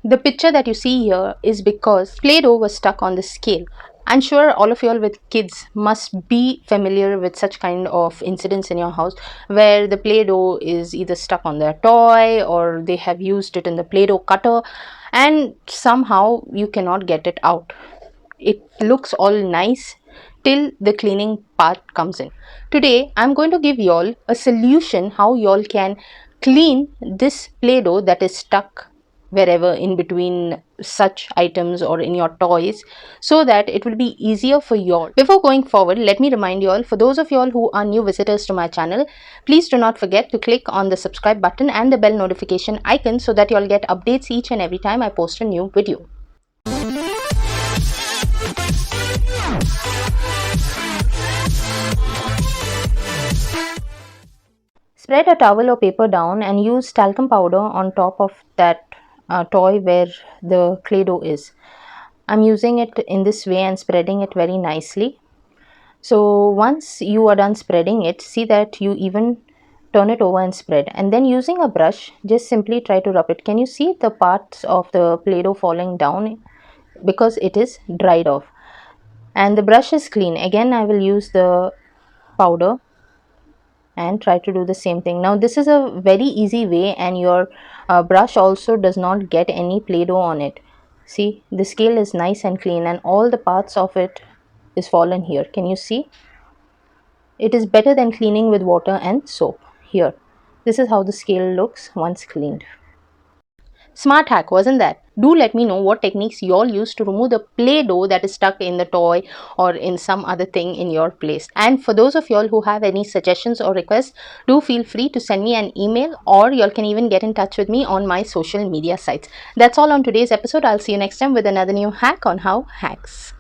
The picture that you see here is because Play-Doh was stuck on the scale. I'm sure all of y'all with kids must be familiar with such kind of incidents in your house where the Play-Doh is either stuck on their toy or they have used it in the Play-Doh cutter and somehow you cannot get it out. It looks all nice till the cleaning part comes in. Today I'm going to give y'all a solution how y'all can clean this Play-Doh that is stuck wherever in between such items or in your toys, so that it will be easier for y'all. Before going forward, let me remind y'all, for those of y'all who are new visitors to my channel, please do not forget to click on the subscribe button and the bell notification icon so that y'all get updates each and every time I post a new video. Spread a towel or paper down and use talcum powder on top of that toy where the Play-Doh is. I'm using it in this way and spreading it very nicely. So once you are done spreading it, see that you even turn it over and spread. And then using a brush, just simply try to rub it. Can you see the parts of the Play-Doh falling down? Because it is dried off. And the brush is clean. Again, I will use the powder and try to do the same thing. Now this is a very easy way, and your brush also does not get any Play-Doh on it. See, the scale is nice and clean and all the parts of it is fallen here. Can you see? It is better than cleaning with water and soap. Here, this is how the scale looks once cleaned. Smart hack, wasn't that? Do let me know what techniques you all use to remove the Play-Doh that is stuck in the toy or in some other thing in your place. And for those of y'all who have any suggestions or requests, do feel free to send me an email, or y'all can even get in touch with me on my social media sites. That's all on today's episode. I'll see you next time with another new hack on How Hacks.